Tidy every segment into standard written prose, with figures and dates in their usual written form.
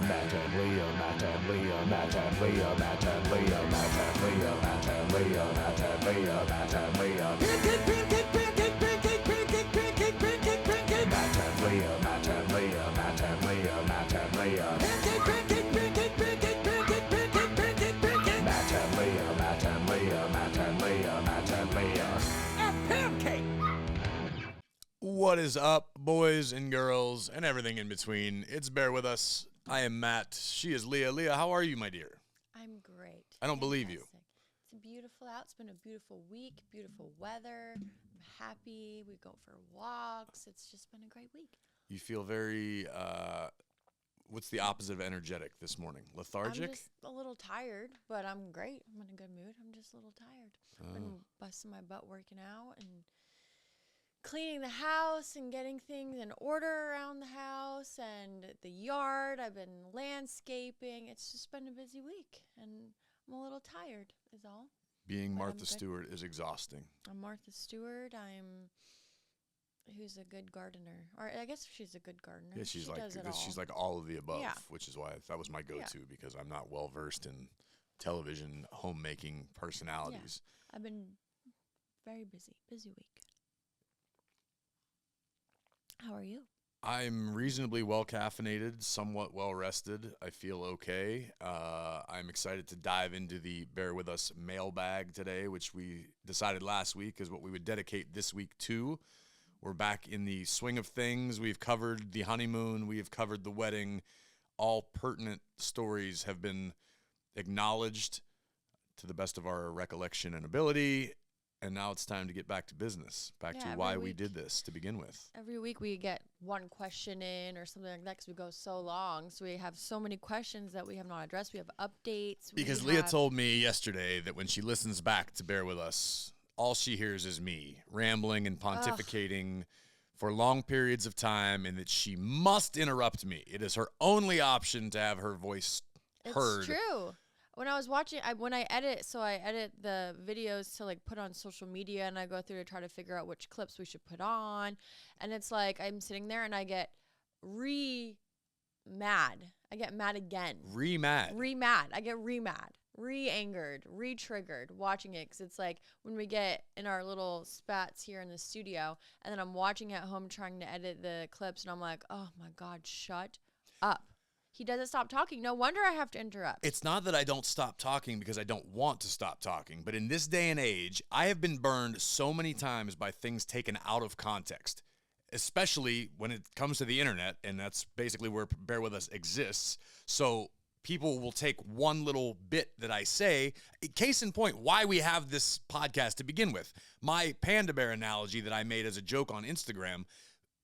Matt and Leah, Matt and Leah, Matt and Leah, Matt and Leah, Matt and Leah, Matt and Leah, Matt and Leah, Matt and Leah. Matt and Leah, Matt and Leah, Matt and Leah, Matt and Leah. Matt and Leah, Matt and Leah, Matt and Leah, Matt and Leah. A pancake! What is up, boys and girls, and everything in between? It's Bear With Us. I am Matt. She is Leah. Leah, how are you, my dear? I'm great. I don't believe you. It's beautiful out. It's been a beautiful week, beautiful weather. I'm happy. We go for walks. It's just been a great week. You feel very, what's the opposite of energetic this morning? Lethargic? I'm just a little tired, but I'm great. I'm in a good mood. I'm just a little tired. I've been busting my butt working out and cleaning the house and getting things in order around the house and the yard. I've been landscaping. It's just been a busy week, and I'm a little tired is all. Being But Martha I'm good. Stewart is exhausting. I'm Martha Stewart. Who's a good gardener, or I guess she's a good gardener. Yeah, she she's does it all. she's like all of the above, Yeah. which is why that was my go-to because I'm not well versed in television homemaking personalities. I've been very busy week. How are you? I'm reasonably well caffeinated, somewhat well rested. I feel okay. I'm excited to dive into the Bear With Us mailbag today, which we decided last week is what we would dedicate this week to. We're back in the swing of things. We've covered the honeymoon. We have covered the wedding. All pertinent stories have been acknowledged to the best of our recollection and ability. And now it's time to get back to business, back to why we did this to begin with. Every week we get one question in or something like that because we go so long. So we have so many questions that we have not addressed. We have updates. Because Leah told me yesterday that when she listens back to Bear With Us, all she hears is me rambling and pontificating for long periods of time and that she must interrupt me. It is her only option to have her voice heard. It's true. When I was watching, when I edit the videos to like put on social media, and I go through to try to figure out which clips we should put on, and it's like I'm sitting there and I get mad. I get mad again. Re-mad. I get re-mad, re-angered, re-triggered watching it because it's like when we get in our little spats here in the studio, and then I'm watching at home trying to edit the clips, and I'm like, oh my God, shut up. He doesn't stop talking. No wonder I have to interrupt. It's not that I don't stop talking because I don't want to stop talking, but in this day and age, I have been burned so many times by things taken out of context, especially when it comes to the internet, and that's basically where Bear With Us exists. So people will take one little bit that I say, case in point, why we have this podcast to begin with. My panda bear analogy that I made as a joke on Instagram,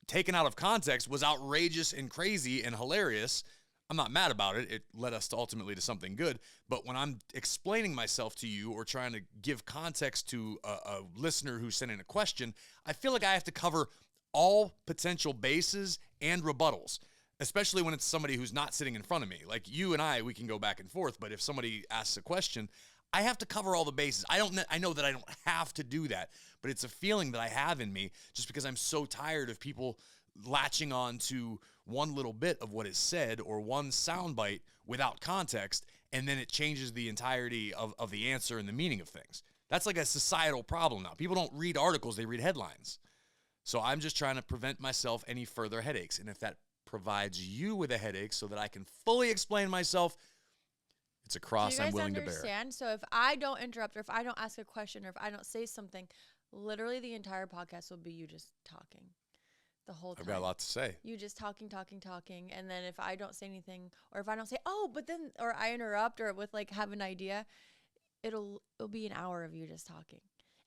taken out of context, was outrageous and crazy and hilarious. I'm not mad about it. It led us ultimately to something good. But when I'm explaining myself to you or trying to give context to a listener who sent in a question, I feel like I have to cover all potential bases and rebuttals, especially when it's somebody who's not sitting in front of me. Like you and I, we can go back and forth. But if somebody asks a question, I have to cover all the bases. I know that I don't have to do that, but it's a feeling that I have in me just because I'm so tired of people latching on to one little bit of what is said or one soundbite without context, and then it changes the entirety of the answer and the meaning of things. That's like a societal problem now. People don't read articles, they read headlines. So I'm just trying to prevent myself any further headaches. And if that provides you with a headache so that I can fully explain myself, it's a cross I'm willing to bear. Do you guys understand? So if I don't interrupt or if I don't ask a question or if I don't say something, literally the entire podcast will be you just talking. The whole time. I've got a lot to say. You just talking. And then if I don't say anything or if I don't say, oh, but then, or I interrupt or with like have an idea, it'll be an hour of you just talking.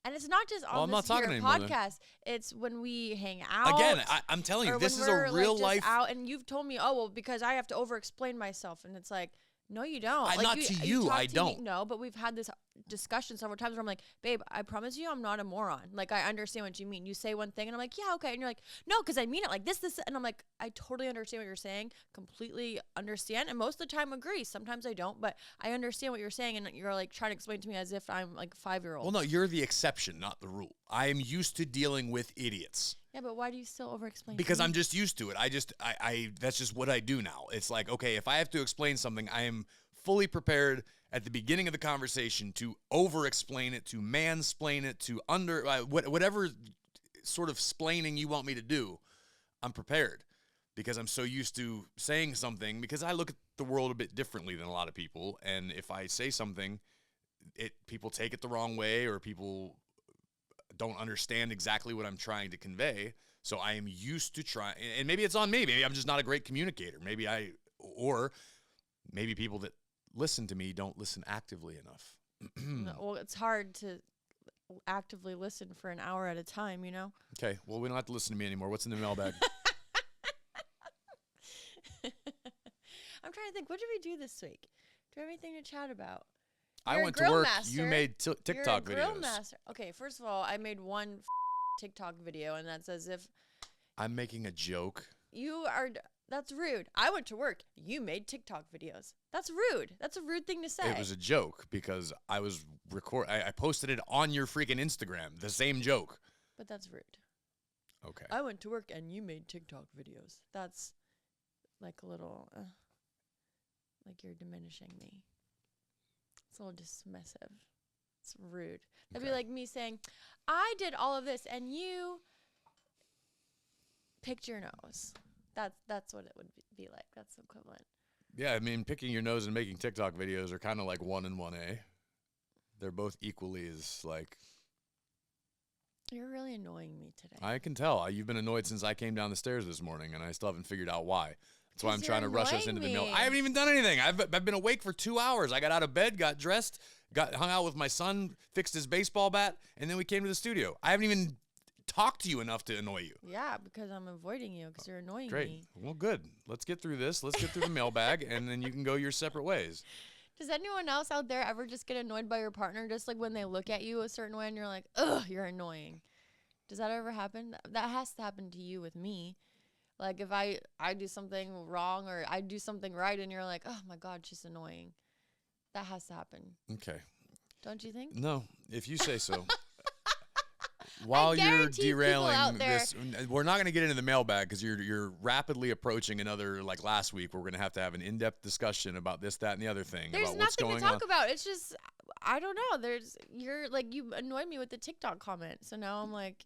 And it's not just on this here podcast. It's when we hang out. Again, I'm telling you, this is a real life. Out, and you've told me, oh, well, because I have to over explain myself. And it's like, no, you don't. Not to you, I don't. No, but we've had this discussion several times where I'm like, babe, I promise you I'm not a moron. Like, I understand what you mean. You say one thing and I'm like, yeah, okay. And you're like, no, because I mean it like this. And I'm like, I totally understand what you're saying, completely understand. And most of the time agree. Sometimes I don't, but I understand what you're saying. And you're like trying to explain to me as if I'm like a 5-year-old. Well, no, you're the exception, not the rule. I am used to dealing with idiots. Yeah, but why do you still over-explain? Because I'm just used to it. I that's just what I do now. It's like, okay, if I have to explain something, I am fully prepared at the beginning of the conversation to over-explain it, to mansplain it, to whatever sort of splaining you want me to do, I'm prepared. Because I'm so used to saying something, because I look at the world a bit differently than a lot of people, and if I say something, people take it the wrong way, or people don't understand exactly what I'm trying to convey. So I am used to trying, and maybe it's on me. Maybe I'm just not a great communicator. Or maybe people that listen to me don't listen actively enough. No, well, it's hard to actively listen for an hour at a time, you know? Okay, well, we don't have to listen to me anymore. What's in the mailbag? I'm trying to think, what did we do this week? Do we have anything to chat about? I You're went a to grill work. master. You made TikTok You're a grill videos. master. Okay, first of all, I made one TikTok video, and that's as if I'm making a joke. that's rude. I went to work. You made TikTok videos. That's rude. That's a rude thing to say. It was a joke because I was I posted it on your freaking Instagram. The same joke. But that's rude. Okay. I went to work and you made TikTok videos. That's like a little, like you're diminishing me. It's a little dismissive. It's rude. That'd be like me saying, I did all of this and you picked your nose. That's what it would be like. That's the equivalent. Yeah, I mean, picking your nose and making TikTok videos are kind of like 1 and 1A. They're both equally as like. You're really annoying me today. I can tell. You've been annoyed since I came down the stairs this morning, and I still haven't figured out why. That's why I'm trying to rush us into the meal. I haven't even done anything. I've been awake for 2 hours. I got out of bed, got dressed, hung out with my son, fixed his baseball bat, and then we came to the studio. I haven't even talked to you enough to annoy you. Yeah, because I'm avoiding you because you're annoying Great. me. Well, good. Let's get through this. Let's get through the mailbag, and then you can go your separate ways. Does anyone else out there ever just get annoyed by your partner just like when they look at you a certain way and you're like, ugh, you're annoying? Does that ever happen? That has to happen to you with me. Like if I do something wrong or I do something right and you're like, oh my God, she's annoying. That has to happen. Okay. Don't you think? No, if you say so. While you're derailing this, we're not going to get into the mailbag because you're rapidly approaching another, like last week, we're going to have an in-depth discussion about this, that, and the other thing. There's about what's nothing going to talk on. about. It's just, I don't know. You annoyed me with the TikTok comment. So now I'm like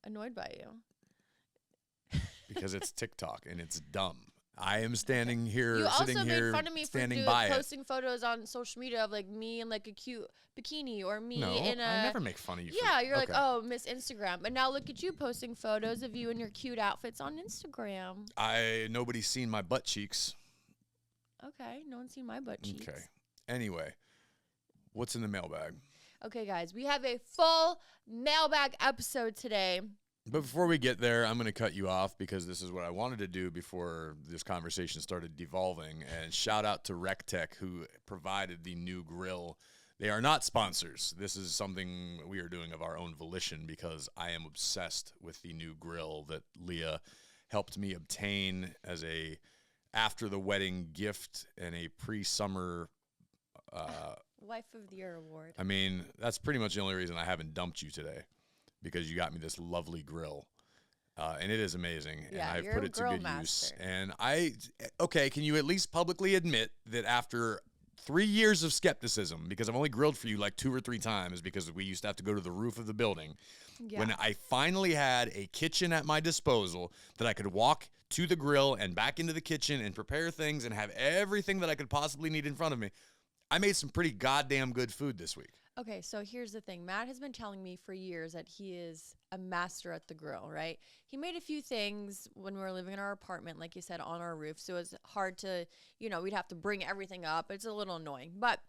annoyed by you. Because it's TikTok and it's dumb. I am standing here, you sitting also here, made fun of me standing for by posting photos on social media of like me in like a cute bikini or me in a. I never make fun of you. Yeah, you're like, oh, Miss Instagram, but now look at you posting photos of you in your cute outfits on Instagram. Nobody's seen my butt cheeks. Okay, no one's seen my butt cheeks. Okay. Anyway, what's in the mailbag? Okay, guys, we have a full mailbag episode today. But before we get there, I'm going to cut you off because this is what I wanted to do before this conversation started devolving. And shout out to RecTech, who provided the new grill. They are not sponsors. This is something we are doing of our own volition because I am obsessed with the new grill that Leah helped me obtain as a after the wedding gift and a pre-summer Wife of the Year award. I mean, that's pretty much the only reason I haven't dumped you today. Because you got me this lovely grill, and it is amazing, and I've put it to good use. And can you at least publicly admit that after 3 years of skepticism, because I've only grilled for you like 2 or 3 times because we used to have to go to the roof of the building, when I finally had a kitchen at my disposal that I could walk to the grill and back into the kitchen and prepare things and have everything that I could possibly need in front of me, I made some pretty goddamn good food this week. Okay, so here's the thing. Matt has been telling me for years that he is a master at the grill, right? He made a few things when we were living in our apartment, like you said, on our roof. So it was hard to, we'd have to bring everything up. It's a little annoying. But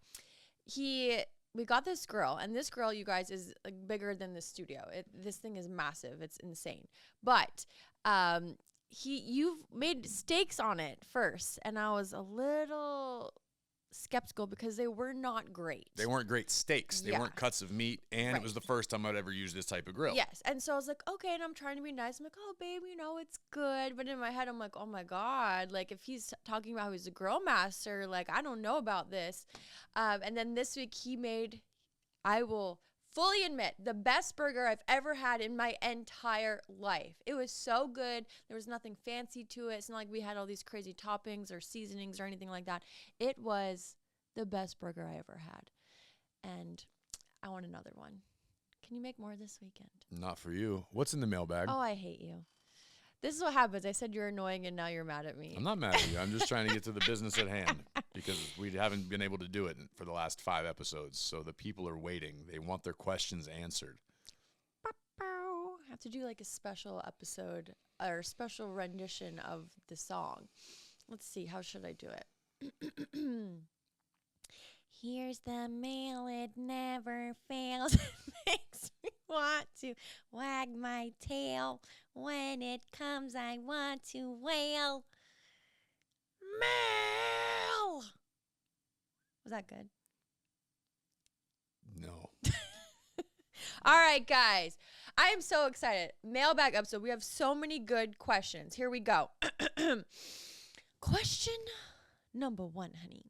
we got this grill, and this grill, you guys, is bigger than the studio. This thing is massive. It's insane. But you've made steaks on it first, and I was a little skeptical because they were not great. They weren't great steaks. They Yeah. weren't cuts of meat, and it was the first time I'd ever used this type of grill. Yes. And so I was like, okay, and I'm trying to be nice. I'm like, oh, babe, you know, it's good. But in my head, I'm like, oh, my God. Like, if he's talking about how he's a grill master, like, I don't know about this. And then this week he made, I will fully admit, the best burger I've ever had in my entire life. It was so good. There was nothing fancy to it. It's not like we had all these crazy toppings or seasonings or anything like that. It was the best burger I ever had. And I want another one. Can you make more this weekend? Not for you. What's in the mailbag? Oh, I hate you. This is what happens. I said you're annoying, and now you're mad at me. I'm not mad at you. I'm just trying to get to the business at hand because we haven't been able to do it for the last 5 episodes. So the people are waiting. They want their questions answered. I have to do like a special episode or special rendition of the song. Let's see. How should I do it? Here's the mail, it never fails. It makes me want to wag my tail. When it comes, I want to wail. Mail! Was that good? No. All right, guys. I am so excited. Mailbag episode. We have so many good questions. Here we go. Question number 1, honey.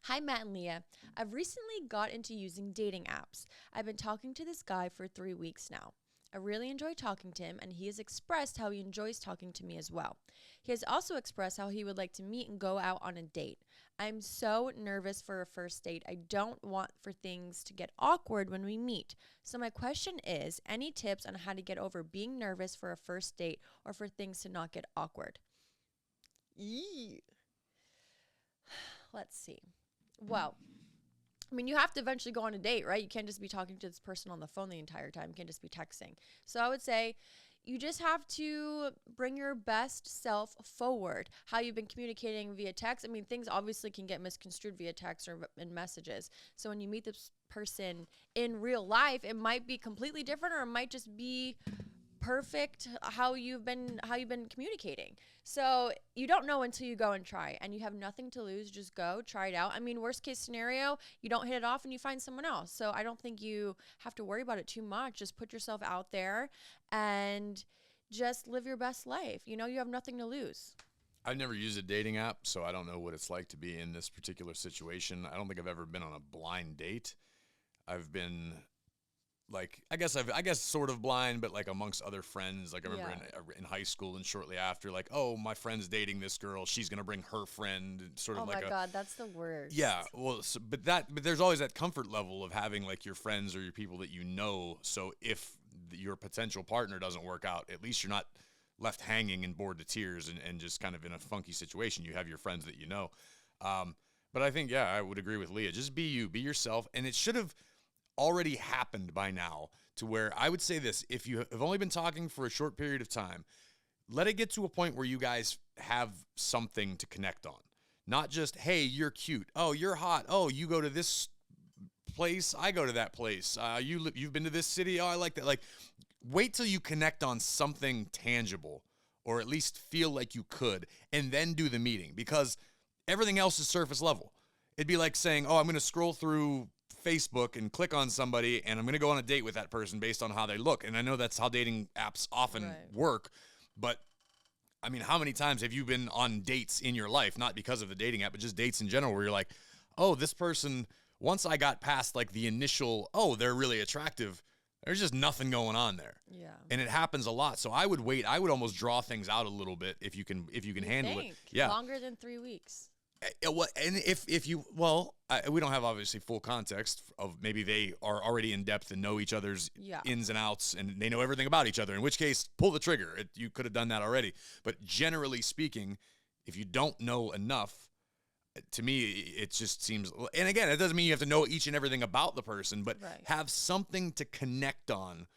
Hi, Matt and Leah. I've recently got into using dating apps. I've been talking to this guy for 3 weeks now. I really enjoy talking to him, and he has expressed how he enjoys talking to me as well. He has also expressed how he would like to meet and go out on a date. I'm so nervous for a first date. I don't want for things to get awkward when we meet. So my question is, any tips on how to get over being nervous for a first date or for things to not get awkward? Eee. Let's see. Well, I mean, you have to eventually go on a date, right? You can't just be talking to this person on the phone the entire time. You can't just be texting. So I would say you just have to bring your best self forward. How you've been communicating via text. I mean, things obviously can get misconstrued via text or in messages. So when you meet this person in real life, it might be completely different, or it might just be perfect how you've been communicating. So you don't know until you go and try, and you have nothing to lose. Just go try it out. I mean, worst case scenario, you don't hit it off and you find someone else. So I don't think you have to worry about it too much. Just put yourself out there and just live your best life. You know, you have nothing to lose. I've never used a dating app, so I don't know what it's like to be in this particular situation. I don't think I've ever been on a blind date. I've been like, I guess sort of blind, but like amongst other friends. Like I remember in high school and shortly after, like, oh, my friend's dating this girl. She's going to bring her friend, sort of oh like my God, that's the worst. Yeah. Well, but there's always that comfort level of having like your friends or your people that you know. So if your potential partner doesn't work out, at least you're not left hanging and bored to tears and just kind of in a funky situation. You have your friends that you know. But I think, I would agree with Leah. Just be you, be yourself. And it should have already happened by now, to where I would say this: if you have only been talking for a short period of time, let it get to a point where you guys have something to connect on. Not just, hey, you're cute. Oh, you're hot. Oh, you go to this place. I go to that place. You've been to this city. Oh, I like that. Like, wait till you connect on something tangible, or at least feel like you could, and then do the meeting, because everything else is surface level. It'd be like saying, oh, I'm going to scroll through Facebook and click on somebody, and I'm going to go on a date with that person based on how they look. And I know that's how dating apps often work, but I mean, how many times have you been on dates in your life, not because of the dating app, but just dates in general, where you're like, oh, this person, once I got past like the initial, oh, they're really attractive, there's just nothing going on there. Yeah. And it happens a lot. So I would wait. I would almost draw things out a little bit if you can handle it. Yeah. Longer than 3 weeks. Well, and if you, we don't have obviously full context of, maybe they are already in depth and know each other's ins and outs, and they know everything about each other, in which case, pull the trigger. You could have done that already. But generally speaking, if you don't know enough, to me, it just seems, and again, it doesn't mean you have to know each and everything about the person, but have something to connect on,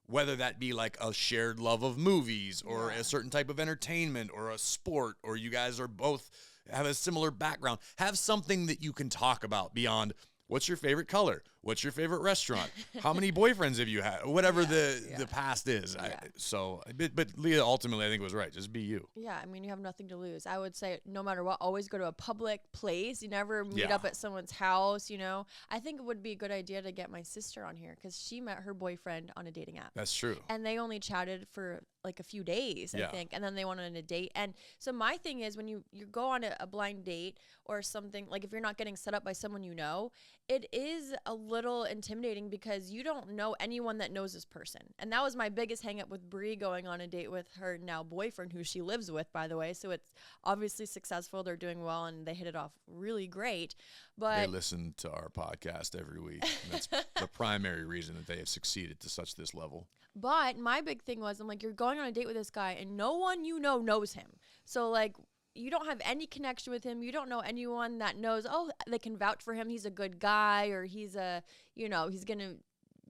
whether that be like a shared love of movies, or a certain type of entertainment, or a sport, or you guys are both have a similar background. Have something that you can talk about beyond, what's your favorite color? What's your favorite restaurant? How many boyfriends have you had? Whatever the past is. Yeah. But Leah ultimately, I think, was right. Just be you. Yeah, I mean, you have nothing to lose. I would say no matter what, always go to a public place. You never meet Yeah. up at someone's house, you know. I think it would be a good idea to get my sister on here because she met her boyfriend on a dating app. That's true. And they only chatted for like a few days, I think, and then they went on a date. And so my thing is when you go on a blind date or something, like if you're not getting set up by someone you know, it is a little intimidating because you don't know anyone that knows this person. And that was my biggest hang up with Bree going on a date with her now boyfriend, who she lives with, by the way. So it's obviously successful. They're doing well and they hit it off really great. But they listen to our podcast every week. That's the primary reason that they have succeeded to such this level. But my big thing was, I'm like, you're going on a date with this guy and no one you know knows him. So like, you don't have any connection with him. You don't know anyone that knows, oh, they can vouch for him. He's a good guy, or he's a, you know, he's going to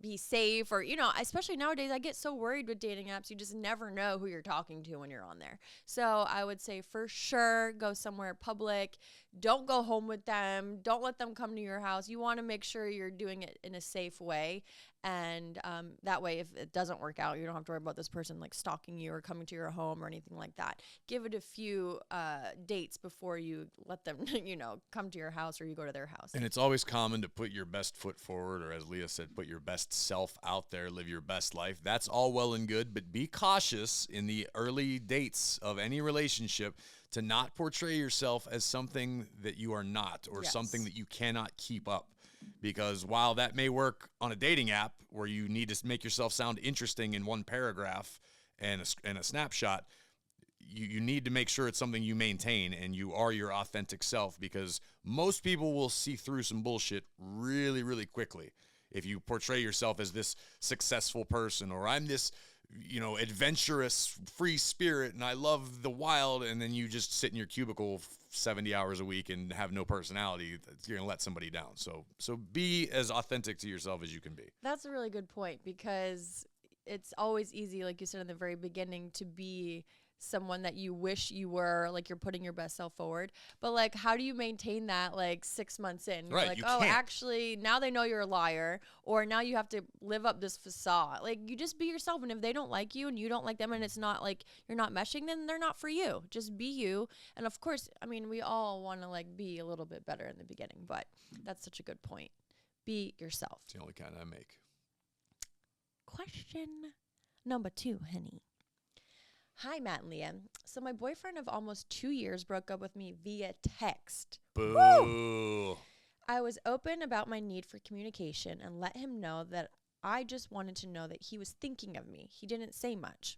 be safe, or, you know, especially nowadays, I get so worried with dating apps. You just never know who you're talking to when you're on there. So I would say for sure, go somewhere public. Don't go home with them. Don't let them come to your house. You want to make sure you're doing it in a safe way. And that way, if it doesn't work out, you don't have to worry about this person like stalking you or coming to your home or anything like that. Give it a few dates before you let them, you know, come to your house or you go to their house. And it's always common to put your best foot forward, or as Leah said, put your best self out there, live your best life. That's all well and good, but be cautious in the early dates of any relationship to not portray yourself as something that you are not, or something that you cannot keep up. Because while that may work on a dating app where you need to make yourself sound interesting in one paragraph and a snapshot, you need to make sure it's something you maintain and you are your authentic self, because most people will see through some bullshit really, really quickly. If you portray yourself as this successful person, or I'm this, you know, adventurous free spirit and I love the wild, and then you just sit in your cubicle 70 hours a week and have no personality, you're going to let somebody down. So be as authentic to yourself as you can be. That's a really good point, because it's always easy, like you said in the very beginning, to be someone that you wish you were, like you're putting your best self forward. But like, how do you maintain that like 6 months in? You're like, oh, actually, now they know you're a liar, or now you have to live up this facade. Like, you just be yourself. And if they don't like you and you don't like them, and it's not like you're not meshing, then they're not for you. Just be you. And of course, I mean, we all want to like be a little bit better in the beginning, but that's such a good point. Be yourself. It's the only kind I make. Question number 2, honey. Hi, Matt and Leah. So my boyfriend of almost 2 years broke up with me via text. Boo. Woo! I was open about my need for communication and let him know that I just wanted to know that he was thinking of me. He didn't say much.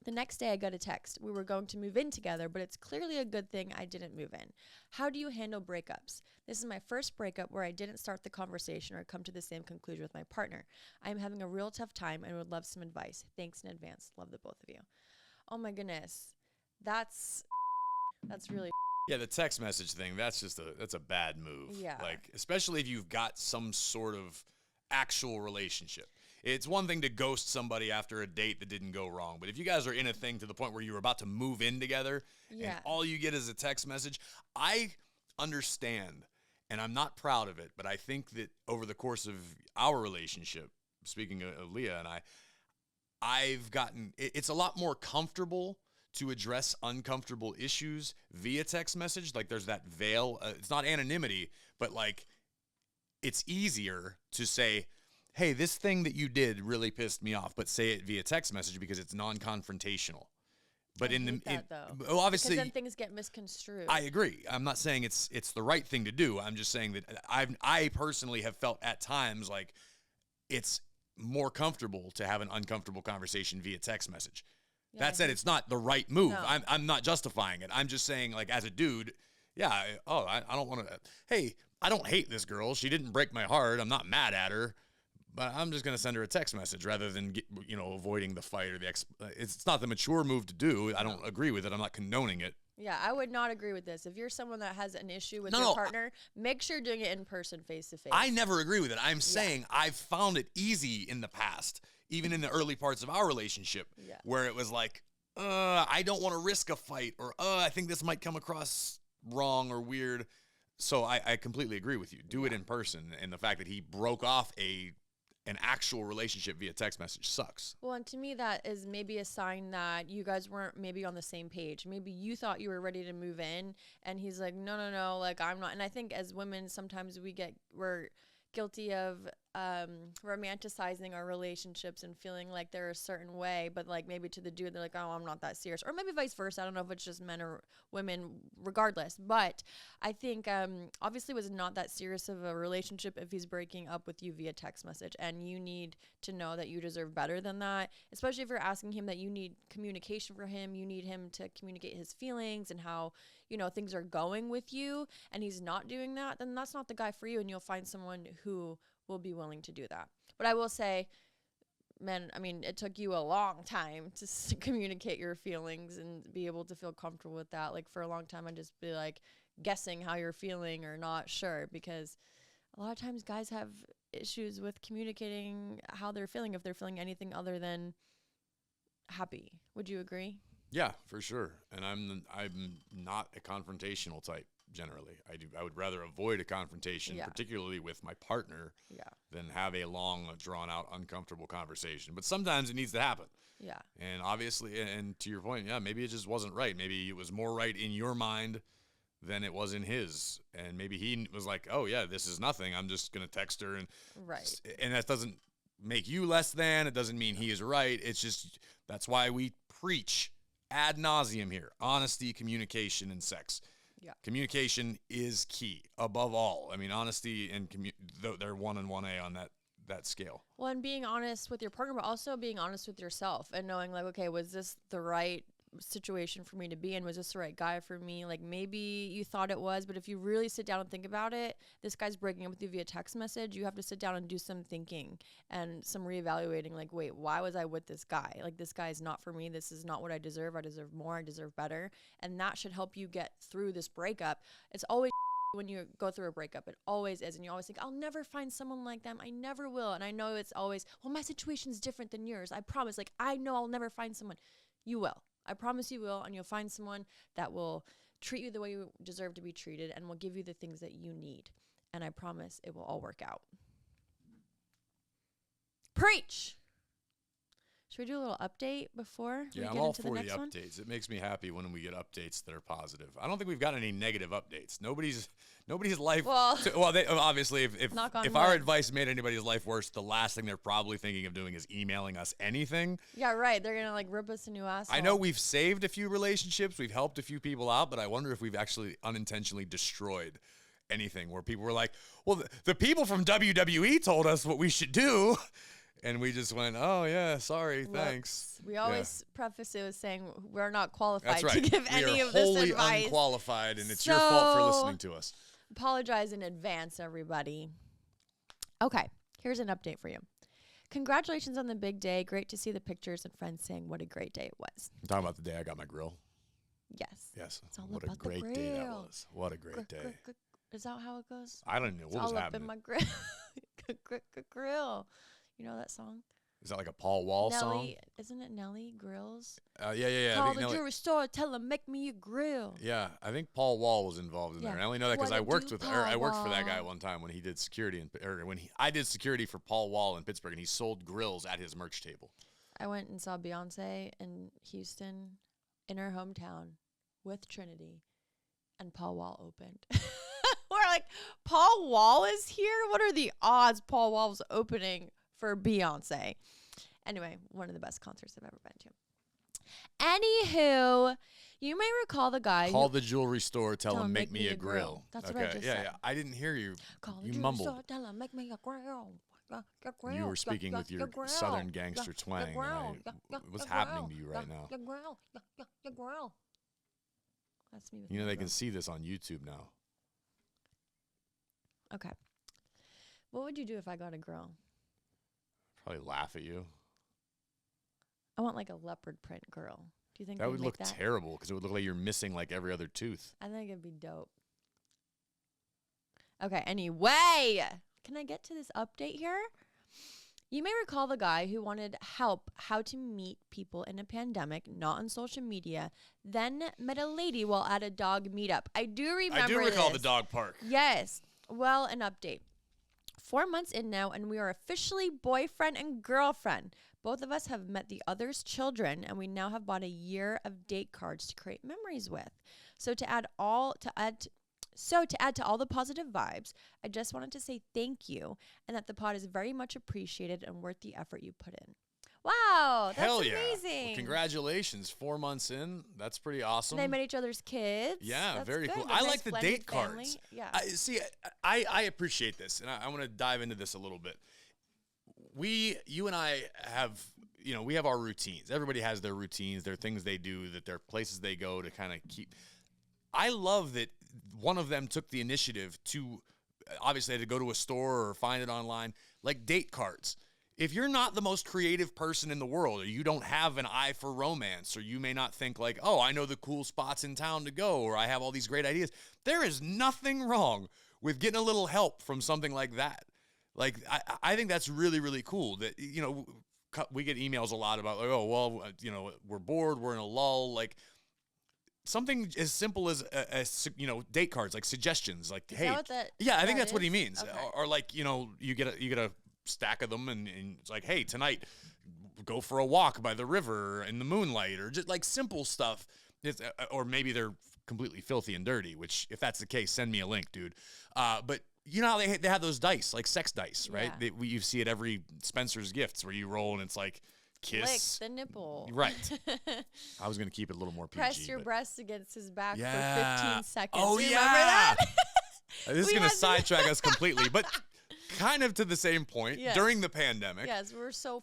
The next day I got a text. We were going to move in together, but it's clearly a good thing I didn't move in. How do you handle breakups? This is my first breakup where I didn't start the conversation or come to the same conclusion with my partner. I am having a real tough time and would love some advice. Thanks in advance. Love the both of you. Oh my goodness. That's really Yeah, the text message thing, that's a bad move. Yeah. Like, especially if you've got some sort of actual relationship. It's one thing to ghost somebody after a date that didn't go wrong, but if you guys are in a thing to the point where you're about to move in together and all you get is a text message, I understand, and I'm not proud of it, but I think that over the course of our relationship, speaking of Leah and I've gotten, it's a lot more comfortable to address uncomfortable issues via text message. Like, there's that veil. It's not anonymity, but like, it's easier to say, hey, this thing that you did really pissed me off, but say it via text message because it's non-confrontational. But though. Obviously, because then things get misconstrued. I agree. I'm not saying it's the right thing to do. I'm just saying that I personally have felt at times like it's more comfortable to have an uncomfortable conversation via text message. Yeah, that said, it's not the right move. No. I'm not justifying it. I'm just saying, like, as a dude, I don't want to, hey, I don't hate this girl. She didn't break my heart. I'm not mad at her, but I'm just going to send her a text message rather than, avoiding the fight or it's not the mature move to do. I don't agree with it. I'm not condoning it. Yeah, I would not agree with this. If you're someone that has an issue with your partner, make sure you're doing it in person, face to face. I never agree with it. I'm saying I've found it easy in the past, even in the early parts of our relationship, where it was like, I don't want to risk a fight, or I think this might come across wrong or weird. So I completely agree with you. Do it in person. And the fact that he broke off an actual relationship via text message sucks. Well, and to me, that is maybe a sign that you guys weren't maybe on the same page. Maybe you thought you were ready to move in, and he's like, no, like, I'm not. And I think as women, sometimes we're guilty of romanticizing our relationships and feeling like they're a certain way, but like maybe to the dude, they're like, oh, I'm not that serious. Or maybe vice versa. I don't know if it's just men or women, regardless. But I think obviously it was not that serious of a relationship if he's breaking up with you via text message. And you need to know that you deserve better than that, especially if you're asking him that you need communication for him. You need him to communicate his feelings and how, you know, things are going with you, and he's not doing that, then that's not the guy for you, and you'll find someone who will be willing to do that. But I will say, man, I mean, it took you a long time to communicate your feelings and be able to feel comfortable with that. Like, for a long time, I'd just be like guessing how you're feeling or not sure, because a lot of times guys have issues with communicating how they're feeling if they're feeling anything other than happy. Would you agree? Yeah, for sure. And I'm not a confrontational type generally. I would rather avoid a confrontation, particularly with my partner, than have a long, drawn out, uncomfortable conversation. But sometimes it needs to happen. Yeah. And obviously, and to your point, maybe it just wasn't right. Maybe it was more right in your mind than it was in his. And maybe he was like, oh yeah, this is nothing. I'm just going to text her. And that doesn't make you less than. It doesn't mean he is right. It's just, that's why we preach ad nauseum here: honesty, communication, and sex. Yeah. Communication is key above all. I mean, honesty and they're 1 and 1A on that scale. Well, and being honest with your partner, but also being honest with yourself and knowing, like, okay, was this the right situation for me to be in? Was this the right guy for me? Like, maybe you thought it was, but if you really sit down and think about it, this guy's breaking up with you via text message. You have to sit down and do some thinking and some reevaluating. Like, wait, why was I with this guy? Like, this guy is not for me. This is not what I deserve. I deserve more. I deserve better. And that should help you get through this breakup. It's always when you go through a breakup, it always is. And you always think, I'll never find someone like them. I never will. And I know it's always, well, my situation's different than yours. I promise. Like, I know I'll never find someone. You will. I promise you will, and you'll find someone that will treat you the way you deserve to be treated and will give you the things that you need. And I promise it will all work out. Preach! Should we do a little update before we get into the next one? Yeah, I'm all for the updates. It makes me happy when we get updates that are positive. I don't think we've got any negative updates. Nobody's life. Obviously, if our advice made anybody's life worse, the last thing they're probably thinking of doing is emailing us anything. Yeah, right. They're gonna rip us a new asshole. I know we've saved a few relationships, we've helped a few people out, but I wonder if we've actually unintentionally destroyed anything where people were like, "Well, the people from WWE told us what we should do." And we just went, oh, yeah, sorry, thanks. We always preface it with saying we're not qualified right. to give any of this advice. We are wholly unqualified, and it's your fault for listening to us. Apologize in advance, everybody. Okay, here's an update for you. Congratulations on the big day. Great to see the pictures and friends saying what a great day it was. I'm talking about the day I got my grill. Yes. It's all what about a great day that was. What a great day. Is that how it goes? I don't know. What was happening? Up in my grill. Grill. You know that song? Is that like a Paul Wall song? Isn't it Nelly Grills? Yeah. Call the jewelry store, tell them make me a grill. Yeah, I think Paul Wall was involved in there. And I only know that because I worked for that guy one time when he did security, I did security for Paul Wall in Pittsburgh, and he sold grills at his merch table. I went and saw Beyonce in Houston, in her hometown, with Trinity, and Paul Wall opened. We're like, Paul Wall is here? What are the odds Paul Wall was opening for Beyonce? Anyway, one of the best concerts I've ever been to. Anywho, you may recall the guy. Call the jewelry store, tell him make me a grill. That's what I just said. Yeah. I didn't hear you. Call the you jewelry mumbled. Store, tell him make me a grill. You were speaking with your southern gangster twang. What's happening to you right now? Your grill. That's me. You know they can see this on YouTube now. Okay. What would you do if I got a grill? Probably laugh at you. I want like a leopard print grill. Do you think that would look terrible because it would look like you're missing like every other tooth? I think it'd be dope. Okay, anyway, can I get to this update here? You may recall the guy who wanted help how to meet people in a pandemic, not on social media, then met a lady while at a dog meetup. I do remember I do recall this. the dog park. Yes. Well, an update. 4 months in now, and we are officially boyfriend and girlfriend. Both of us have met the other's children, and we now have bought a year of date cards to create memories with. So to add to all the positive vibes, I just wanted to say thank you, and that the pod is very much appreciated and worth the effort you put in. Wow, that's Hell yeah. amazing. Well, congratulations. 4 months in. That's pretty awesome. They met each other's kids. Yeah, That's very good. cool. A I nice like the blended date family. cards. Yeah. I appreciate this, and I want to dive into this a little bit. You and I have, we have our routines. Everybody has their routines, their things they do, that their places they go to kind of keep. I love that one of them took the initiative to, obviously, to go to a store or find it online, like date cards. If you're not the most creative person in the world, or you don't have an eye for romance, or you may not think like, oh, I know the cool spots in town to go, or I have all these great ideas, there is nothing wrong with getting a little help from something like that. Like, I think that's really, really cool that, we get emails a lot about, like, oh, well, we're bored, we're in a lull, like, something as simple as date cards, like suggestions, like, hey, I think that's what he means. Okay. Or like, you get a stack of them, and it's like, hey, tonight go for a walk by the river in the moonlight, or just like simple stuff. Or maybe they're completely filthy and dirty, which if that's the case, send me a link, dude. But you know how they have those dice, like sex dice, right? Yeah. You see it every Spencer's Gifts where you roll and it's like kiss Lick the nipple. Right. I was gonna keep it a little more PG. Press your breasts against his back for Yeah. 15 seconds. Oh, Remember yeah. that? This is We gonna had to- sidetrack us completely, but kind of to the same point. Yes. During the pandemic, Yes, we're so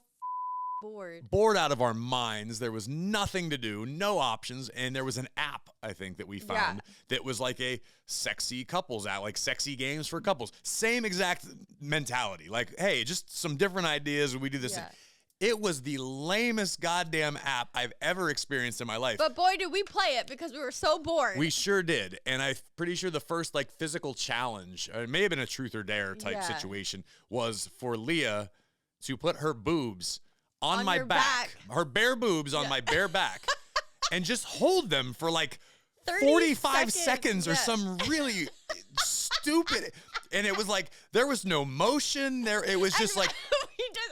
bored. bored out of our minds, there was nothing to do, no options, and there was an app, I think, that we found that was like a sexy couples app, like sexy games for couples. Same exact mentality. Like, hey, just some different ideas, we do this. Yeah. It was the lamest goddamn app I've ever experienced in my life. But boy, did we play it because we were so bored. We sure did. And I'm pretty sure the first like physical challenge, it may have been a truth or dare type situation, was for Leah to put her boobs on my your back, her bare boobs on my bare back, and just hold them for like 45 seconds or some really stupid. And it was like, there was no motion there. It was just like,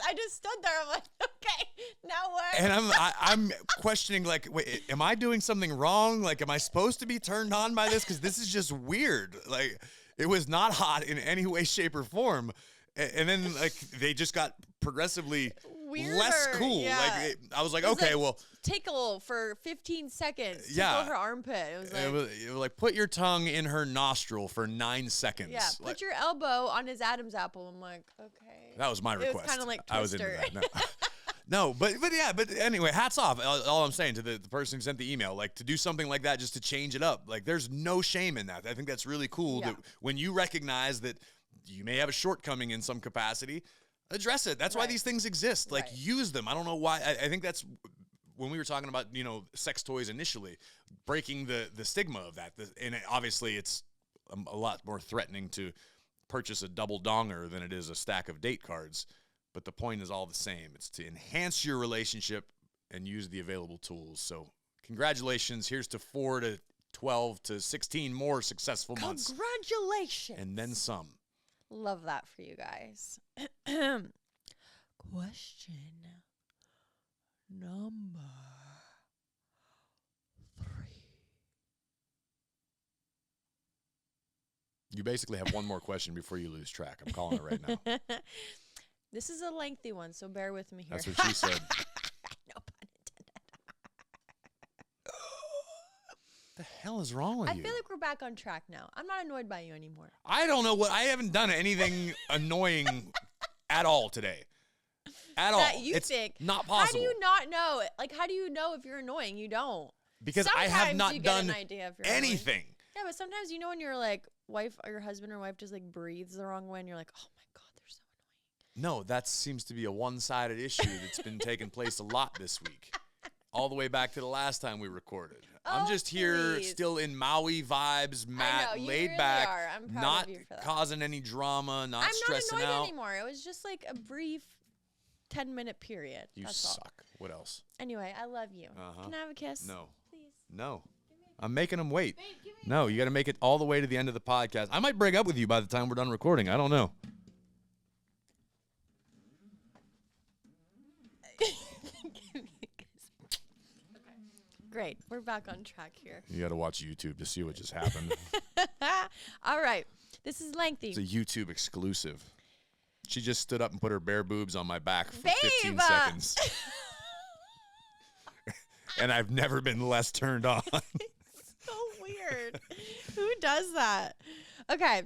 I just stood there. I'm like, okay, now what? and I'm questioning, like, wait, am I doing something wrong? Like, am I supposed to be turned on by this? Because this is just weird. Like, it was not hot in any way, shape, or form. And then, like, they just got progressively Weirder, less cool. yeah. Like, I was like, It was okay, like, well, tickle for 15 seconds. Yeah. Tickle her armpit. It was like, it was like, put your tongue in her nostril for 9 seconds. yeah, put Like, your elbow on his Adam's apple. I'm like, okay. that was my It was request. kinda like I was into Twister. that. No. But anyway, hats off. All I'm saying to the person who sent the email, like, to do something like that just to change it up. Like, there's no shame in that. I think that's really cool that when you recognize that you may have a shortcoming in some capacity, address it. That's why these things exist. Like, use them. I don't know why. I think that's when we were talking about, sex toys initially, breaking the stigma of that. And obviously it's a lot more threatening to purchase a double donger than it is a stack of date cards. But the point is all the same. It's to enhance your relationship and use the available tools. So congratulations. Here's to 4 to 12 to 16 more successful months. Congratulations. And then some. Love that for you guys. Question number 3. You basically have one more question before you lose track. I'm calling it right now. This is a lengthy one, so bear with me here. That's what she said. No pun intended. What the hell is wrong with I you? feel like we're back on track now. I'm not annoyed by you anymore. I don't know I haven't done anything annoying at all today. At all. That you It's think. not possible. How do you not know? Like, how do you know if you're annoying? You don't. Because I have Sometimes not you get done an idea if you're annoying. anything. Yeah, but sometimes when you're like wife or your husband or wife just like breathes the wrong way and you're like, oh my God, they're so annoying. No, that seems to be a one-sided issue that's been taking place a lot this week. All the way back to the last time we recorded. I'm Oh, just here please. still in Maui vibes, Matt, you laid really back, are. I'm proud not of you for that. causing any drama, not I'm not stressing annoyed out. anymore. It was just like a brief 10-minute period. You That's all. suck. What else? Anyway, I love you. Uh-huh. Can I have a kiss? No. Please. No. I'm making them wait. Babe, give me No, you got to make it all the way to the end of the podcast. I might break up with you by the time we're done recording. I don't know. Great. We're back on track here. You got to watch YouTube to see what just happened. All right. This is lengthy. It's a YouTube exclusive. She just stood up and put her bare boobs on my back for Babe! 15 seconds. And I've never been less turned on. So weird. Who does that? Okay.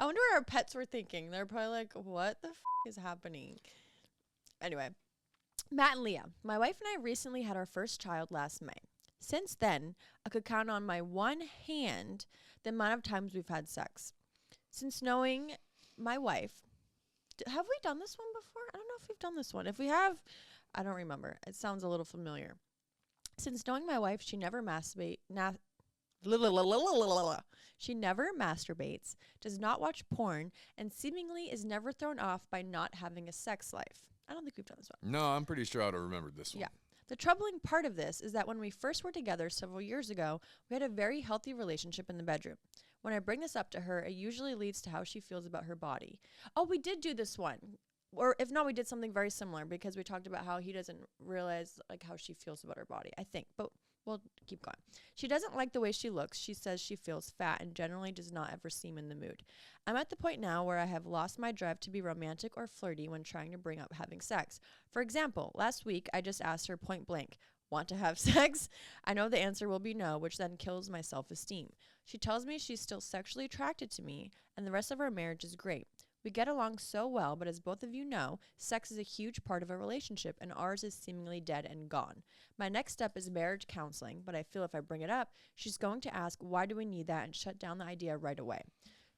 I wonder what our pets were thinking. They're probably like, what the is happening? Anyway, Matt and Leah. My wife and I recently had our first child last May. Since then, I could count on my one hand the amount of times we've had sex. Since knowing my wife, have we done this one before? I don't know if we've done this one. If we have, I don't remember. It sounds a little familiar. Since knowing my wife, she never she never masturbates, does not watch porn, and seemingly is never thrown off by not having a sex life. I don't think we've done this one. No, I'm pretty sure I'd have remembered this one. Yeah. The troubling part of this is that when we first were together several years ago, we had a very healthy relationship in the bedroom. When I bring this up to her, it usually leads to how she feels about her body. Oh, we did do this one. Or if not, we did something very similar because we talked about how he doesn't realize like how she feels about her body, I think. But we'll keep going. She doesn't like the way she looks. She says she feels fat and generally does not ever seem in the mood. I'm at the point now where I have lost my drive to be romantic or flirty when trying to bring up having sex. For example, last week I just asked her point blank, want to have sex? I know the answer will be no, which then kills my self-esteem. She tells me she's still sexually attracted to me and the rest of our marriage is great. We get along so well, but as both of you know, sex is a huge part of a relationship and ours is seemingly dead and gone. My next step is marriage counseling, but I feel if I bring it up, she's going to ask why do we need that and shut down the idea right away.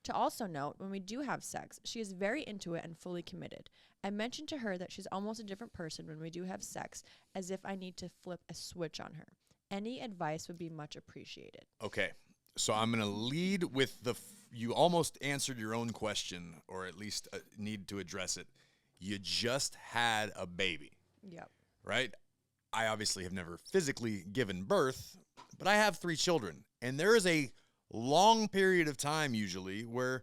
To also note, when we do have sex, she is very into it and fully committed. I mentioned to her that she's almost a different person when we do have sex, as if I need to flip a switch on her. Any advice would be much appreciated. Okay. So I'm going to lead with you almost answered your own question, or at least need to address it. You just had a baby. Yep. Right? I obviously have never physically given birth, but I have 3 children. And there is a long period of time usually where it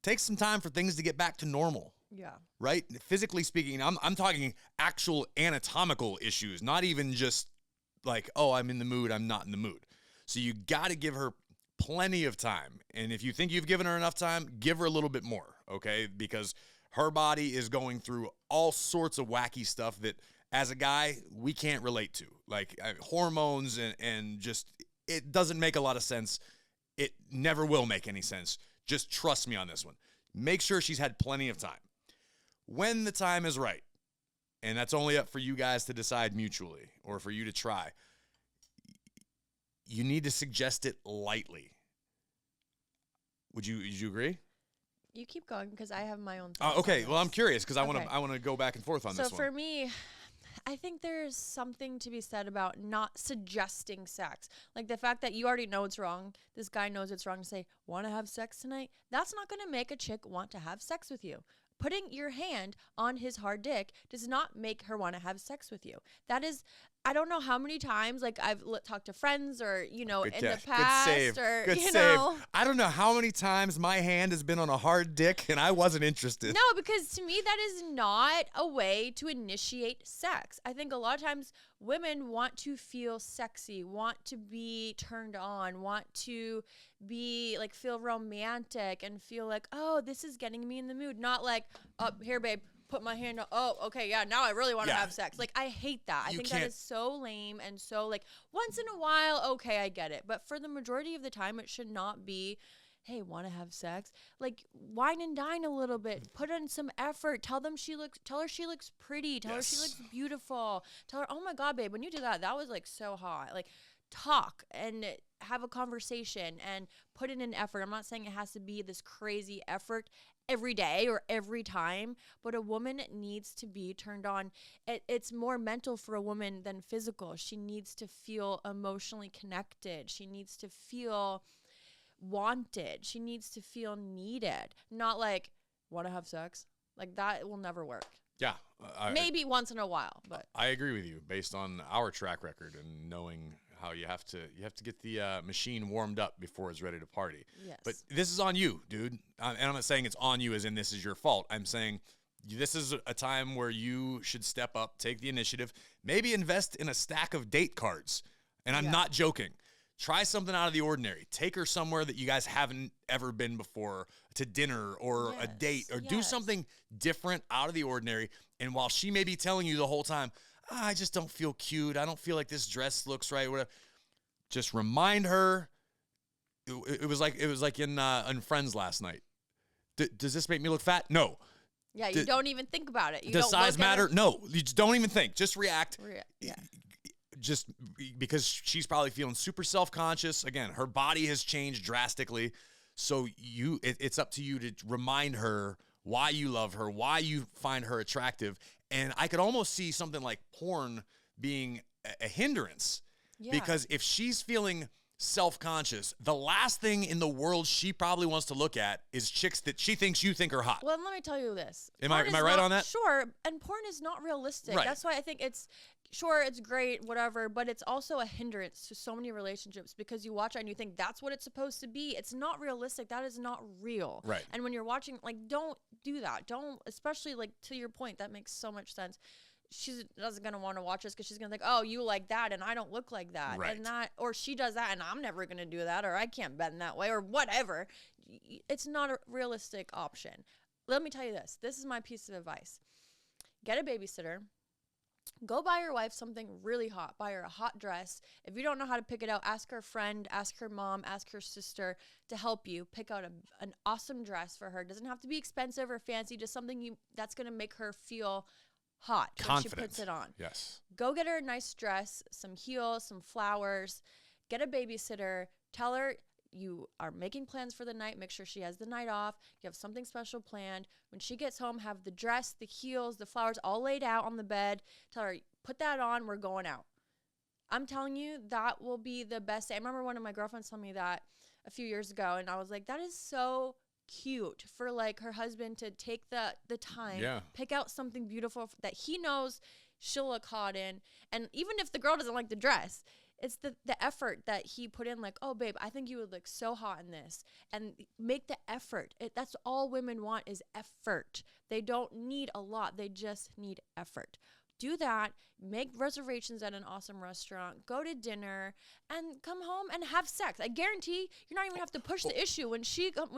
takes some time for things to get back to normal. Yeah. Right? Physically speaking, I'm talking actual anatomical issues, not even just like, oh, I'm in the mood, I'm not in the mood. So you got to give her plenty of time. And if you think you've given her enough time, give her a little bit more, okay? Because her body is going through all sorts of wacky stuff that as a guy, we can't relate to. Like hormones and just, it doesn't make a lot of sense. It never will make any sense. Just trust me on this one. Make sure she's had plenty of time. When the time is right, and that's only up for you guys to decide mutually or for you to try, you need to suggest it lightly. Would you agree? You keep going because I have my own Oh, thoughts. okay. on Well, I'm this. curious because I Okay. want to go back and forth on So this one. for me, I think there's something to be said about not suggesting sex. Like the fact that you already know it's wrong. This guy knows it's wrong to say, want to have sex tonight? That's not going to make a chick want to have sex with you. Putting your hand on his hard dick does not make her want to have sex with you. That is, I don't know how many times, like I've talked to friends or, you know, Good in catch. the past Good save. or, Good you save. know. I don't know how many times my hand has been on a hard dick and I wasn't interested. No, because to me, that is not a way to initiate sex. I think a lot of times women want to feel sexy, want to be turned on, want to be like feel romantic and feel like, oh, this is getting me in the mood. Not like, oh, here, babe, put my hand on. Oh, okay, yeah, now I really want to Yeah. have sex. Like, I hate that. I You think that can't- is so lame and so like once in a while, okay, I get it. But for the majority of the time, it should not be, hey, want to have sex? Like, wine and dine a little bit. Put in some effort. Tell her she looks pretty. Tell her she Yes. looks beautiful. Tell her, oh my God, babe, when you did that was like so hot. Like, talk and have a conversation and put in an effort. I'm not saying it has to be this crazy effort every day or every time, but a woman needs to be turned on. It's more mental for a woman than physical. She needs to feel emotionally connected. She needs to feel wanted. She needs to feel needed. Not like, want to have sex? Like, that will never work. Yeah. Maybe once in a while, but I agree with you based on our track record and knowing how you have to get the machine warmed up before it's ready to party. yes. But this is on you, dude. And I'm not saying it's on you as in this is your fault. I'm saying this is a time where you should step up, take the initiative, maybe invest in a stack of date cards. And I'm not joking. Try something out of the ordinary. Take her somewhere that you guys haven't ever been before, to dinner or a date, or do something different out of the ordinary. And while she may be telling you the whole time, I just don't feel cute, I don't feel like this dress looks right, whatever, just remind her. It was like in Friends last night. Does this make me look fat? No. Yeah, you don't even think about it. Does size matter? No. You just don't even think. Just react. Yeah. Just because she's probably feeling super self-conscious. Again, her body has changed drastically. So it's up to you to remind her why you love her, why you find her attractive. And I could almost see something like porn being a hindrance. Yeah. Because if she's feeling self-conscious, the last thing in the world she probably wants to look at is chicks that she thinks you think are hot. Well, let me tell you this. Am I right on that? Sure. And porn is not realistic. Right. That's why I think it's great, whatever, but it's also a hindrance to so many relationships because you watch it and you think that's what it's supposed to be. It's not realistic. That is not real. Right. And when you're watching, like, don't do that. Don't, especially like to your point, that makes so much sense. She doesn't gonna want to watch this because she's gonna think, oh, you like that and I don't look like that, right. and that, or she does that and I'm never gonna do that, or I can't bend that way, or whatever. It's not a realistic option. Let me tell you this. This is my piece of advice. Get a babysitter. Go buy your wife something really hot. Buy her a hot dress. If you don't know how to pick it out, ask her friend, ask her mom, ask her sister to help you pick out an awesome dress for her. It doesn't have to be expensive or fancy, just something that's going to make her feel hot confident when she puts it on. Yes. Go get her a nice dress, some heels, some flowers. Get a babysitter. Tell her you are making plans for the night. Make sure she has the night off. You have something special planned. When she gets home, have the dress, the heels, the flowers all laid out on the bed. Tell her, put that on. We're going out. I'm telling you, that will be the best day. I remember one of my girlfriends told me that a few years ago, and I was like, that is so cute for like her husband to take the time, pick out something beautiful that he knows she'll look hot in. And even if the girl doesn't like the dress, it's the effort that he put in, like, oh, babe, I think you would look so hot in this. And make the effort. That's all women want is effort. They don't need a lot. They just need effort. Do that. Make reservations at an awesome restaurant. Go to dinner and come home and have sex. I guarantee you're not even have to push the issue. When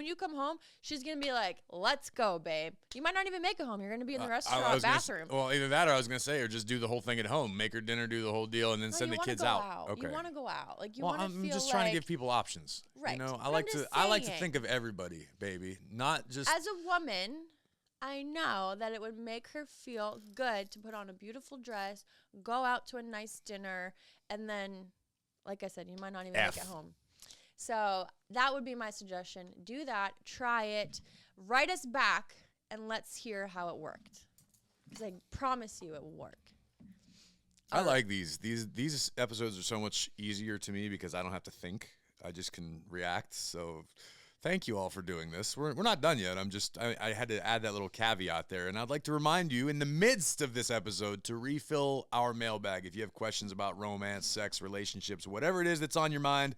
you come home, she's going to be like, let's go, babe. You might not even make it home. You're going to be in the restaurant bathroom. Well, either that or I was going to say, or just do the whole thing at home. Make her dinner, do the whole deal, and then send the kids out. Okay. You want to go out. Like, you want to feel I'm just trying to give people options. Right. You know, I like to think of everybody, baby. Not just. As a woman, I know that it would make her feel good to put on a beautiful dress, go out to a nice dinner, and then, like I said, you might not even make it home. So that would be my suggestion. Do that. Try it. Write us back, and let's hear how it worked. Because I promise you it will work. I like these. These episodes are so much easier to me because I don't have to think. I just can react. So thank you all for doing this. We're not done yet. I had to add that little caveat there. And I'd like to remind you in the midst of this episode to refill our mailbag. If you have questions about romance, sex, relationships, whatever it is that's on your mind,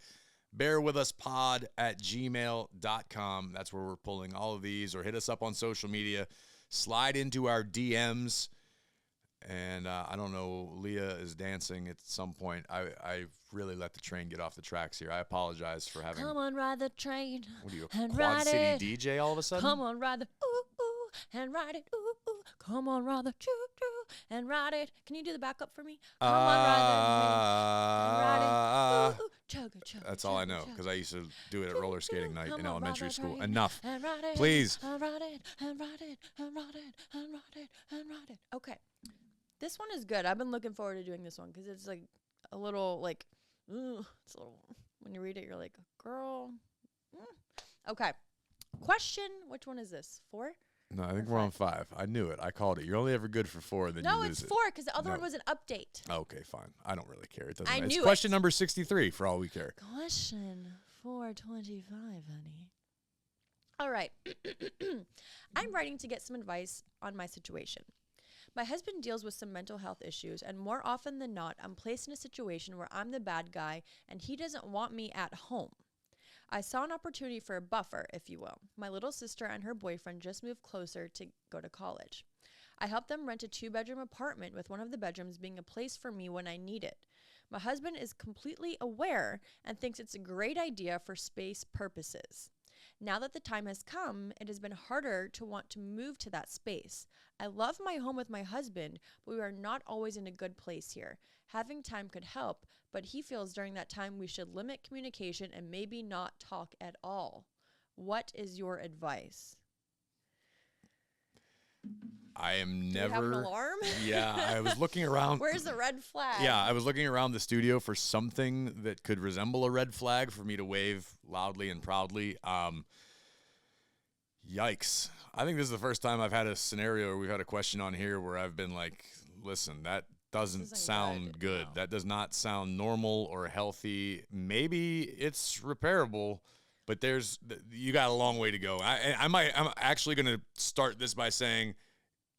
bearwithUspod@gmail.com. That's where we're pulling all of these, or hit us up on social media. Slide into our DMs. And I don't know, Leah is dancing at some point. I really let the train get off the tracks here. I apologize for having. Come on, ride the train. What are you, a Quad City DJ all of a sudden? Come on, ride the ooh and ride it ooh. Come on, ride the choo and ride it. Can you do the backup for me? Come on, ride the chugga chugga. That's all I know because I used to do it at roller skating night in elementary school. Enough, please. And ride it and ride it and ride it and ride it and ride it. Okay. This one is good. I've been looking forward to doing this one because it's like a little like, it's a little, when you read it, you're like, girl. Okay. Question, which one is this? 4? No, I think we're on 5. I knew it. I called it. You're only ever good for 4, then you lose it. No, it's 4 because the other one was an update. Okay, fine. I don't really care. It doesn't I matter. knew It's question number 63 for all we care. Question 425, honey. All right. I'm writing to get some advice on my situation. My husband deals with some mental health issues, and more often than not, I'm placed in a situation where I'm the bad guy and he doesn't want me at home. I saw an opportunity for a buffer, if you will. My little sister and her boyfriend just moved closer to go to college. I helped them rent a 2-bedroom apartment with one of the bedrooms being a place for me when I need it. My husband is completely aware and thinks it's a great idea for space purposes. Now that the time has come, it has been harder to want to move to that space. I love my home with my husband, but we are not always in a good place here. Having time could help, but he feels during that time we should limit communication and maybe not talk at all. What is your advice? I am Do you have an never. alarm? Yeah, I was looking around. Where's the red flag? Yeah, I was looking around the studio for something that could resemble a red flag for me to wave loudly and proudly. Yikes. I think this is the first time I've had a scenario where we've had a question on here where I've been like, listen, that doesn't sound good. No. That does not sound normal or healthy. Maybe it's repairable, but you got a long way to go. I'm actually going to start this by saying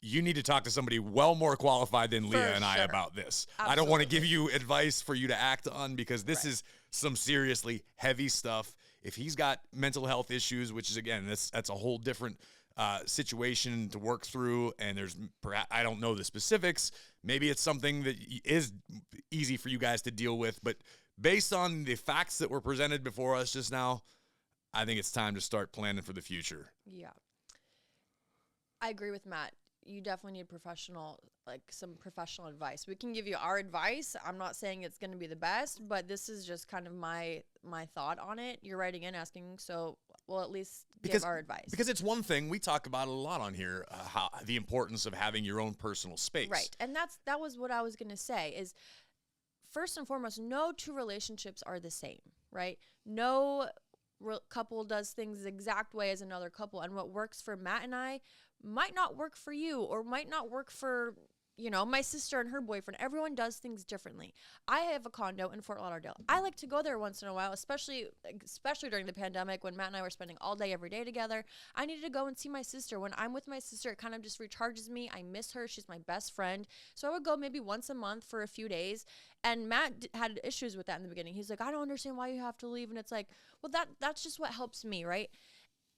you need to talk to somebody well more qualified than Leah and I about this. Absolutely. I don't want to give you advice for you to act on because this is some seriously heavy stuff. If he's got mental health issues, which is, again, that's a whole different situation to work through, and I don't know the specifics. Maybe it's something that is easy for you guys to deal with, but based on the facts that were presented before us just now, I think it's time to start planning for the future. Yeah. I agree with Matt. You definitely need some professional advice. We can give you our advice. I'm not saying it's going to be the best, but this is just kind of my thought on it. You're writing in asking, so we'll at least give our advice. Because it's one thing we talk about a lot on here, how the importance of having your own personal space. Right, and that was what I was going to say is, first and foremost, no two relationships are the same, right? No couple does things the exact way as another couple, and what works for Matt and I might not work for you or might not work for, my sister and her boyfriend. Everyone does things differently. I have a condo in Fort Lauderdale. I like to go there once in a while, especially during the pandemic when Matt and I were spending all day every day together. I needed to go and see my sister. When I'm with my sister, it kind of just recharges me. I miss her. She's my best friend. So I would go maybe once a month for a few days. And Matt had issues with that in the beginning. He's like, I don't understand why you have to leave. And it's like, well, that's just what helps me, right?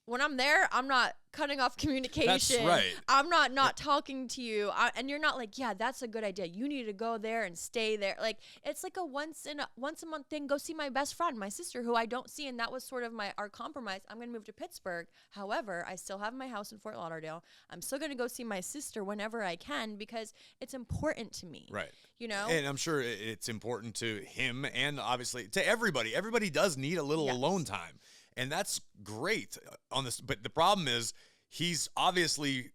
When I'm there, I'm not cutting off communication. That's right. I'm not talking to you. And you're not like, yeah, that's a good idea. You need to go there and stay there. Like, it's like a once a month thing. Go see my best friend, my sister, who I don't see. And that was sort of our compromise. I'm going to move to Pittsburgh. However, I still have my house in Fort Lauderdale. I'm still going to go see my sister whenever I can because it's important to me. Right. And I'm sure it's important to him and obviously to everybody. Everybody does need a little alone time. And that's great on this. But the problem is he's obviously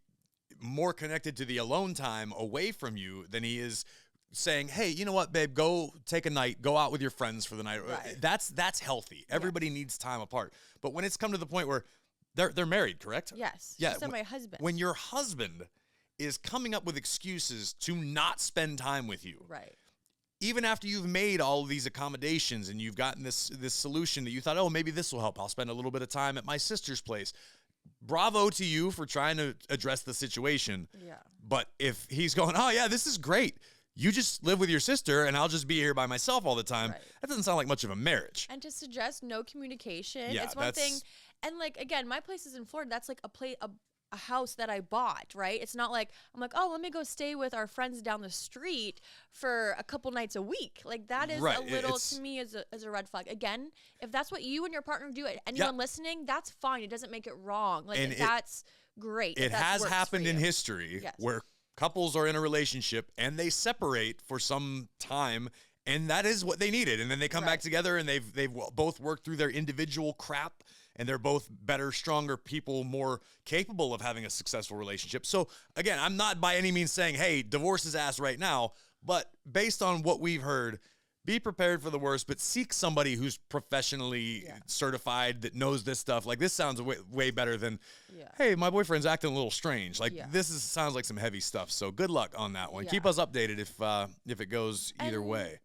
more connected to the alone time away from you than he is saying, hey, you know what, babe, go take a night, go out with your friends for the night. Right. That's healthy. Everybody needs time apart. But when it's come to the point where they're married, correct? Yes. Yeah. She said my husband. When your husband is coming up with excuses to not spend time with you. Right. Even after you've made all of these accommodations and you've gotten this solution that you thought, oh, maybe this will help. I'll spend a little bit of time at my sister's place. Bravo to you for trying to address the situation. Yeah. But if he's going, oh, yeah, this is great. You just live with your sister and I'll just be here by myself all the time. Right. That doesn't sound like much of a marriage. And to suggest no communication. Yeah, it's one thing. And again, my place is in Florida. That's like a house that I bought, right? It's not like I'm like, oh, let me go stay with our friends down the street for a couple nights a week. Like that is a little to me as a red flag. Again, if that's what you and your partner do, anyone listening, that's fine. It doesn't make it wrong. Like that's great. It has happened in history where couples are in a relationship and they separate for some time. And that is what they needed. And then they come back together and they've both worked through their individual crap. And they're both better, stronger people, more capable of having a successful relationship. So, again, I'm not by any means saying, hey, divorce his ass right now. But based on what we've heard, be prepared for the worst, but seek somebody who's professionally certified that knows this stuff. Like, this sounds way better than, hey, my boyfriend's acting a little strange. Like, this sounds like some heavy stuff. So, good luck on that one. Keep us updated if it goes either way.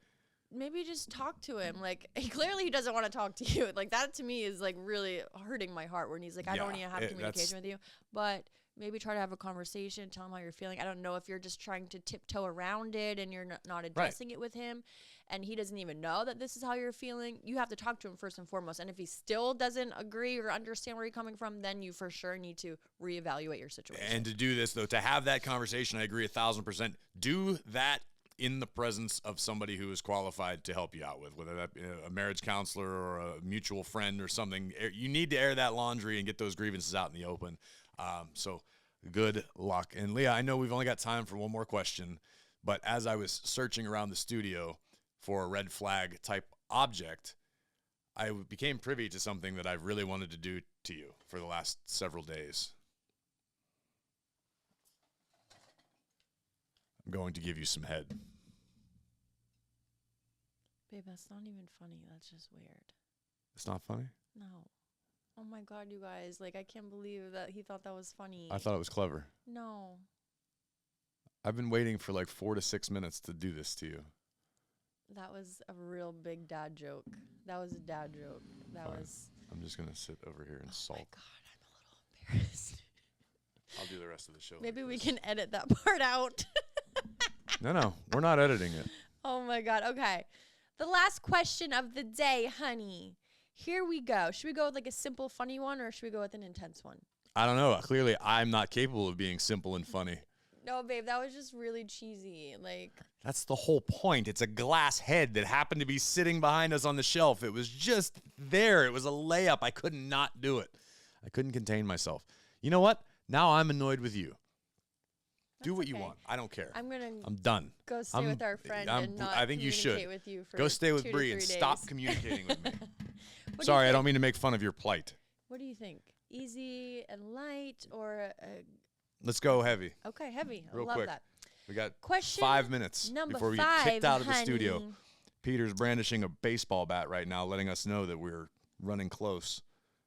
Maybe just talk to him. Like, clearly he doesn't want to talk to you. Like, that to me is like really hurting my heart when he's like, I don't want to have communication with you. But maybe try to have a conversation, tell him how you're feeling. I don't know if you're just trying to tiptoe around it and you're not addressing it with him, and he doesn't even know that this is how you're feeling. You have to talk to him first and foremost. And if he still doesn't agree or understand where you're coming from, then you for sure need to reevaluate your situation. And to do this, though, to have that conversation, I agree 1,000%. Do that in the presence of somebody who is qualified to help you out with, whether that be a marriage counselor or a mutual friend or something. You need to air that laundry and get those grievances out in the open. So good luck. And Leah, I know we've only got time for one more question, but as I was searching around the studio for a red flag type object, I became privy to something that I've really wanted to do to you for the last several days. I'm going to give you some head. Babe, that's not even funny. That's just weird. It's not funny? No. Oh my God, you guys. Like, I can't believe that he thought that was funny. I thought it was clever. No. I've been waiting for like 4 to 6 minutes to do this to you. That was a real big dad joke. That was a dad joke. I'm just going to sit over here and sulk. Oh my God, I'm a little embarrassed. I'll do the rest of the show. Maybe like we this. can edit that part out. No, we're not editing it. Oh my God. Okay. The last question of the day, honey. Here we go. Should we go with like a simple, funny one, or should we go with an intense one? I don't know. Clearly, I'm not capable of being simple and funny. No, babe, that was just really cheesy. Like, That's the whole point. It's a glass head that happened to be sitting behind us on the shelf. It was just there. It was a layup. I could not do it. I couldn't contain myself. You know what? Now I'm annoyed with you. Do what you okay. want. I don't care. I'm done. go stay with our friend and not I think you should. communicate with you for Go stay with 2 to Bree 3 and days. stop communicating with me. What Sorry, do I you don't mean to make fun of your plight. What do you think? Easy and light, or Let's go heavy. okay, heavy? I Real love quick. that. We got Question 5 minutes number before we 5, get kicked out of the honey. studio. Peter's brandishing a baseball bat right now, letting us know that we're running close.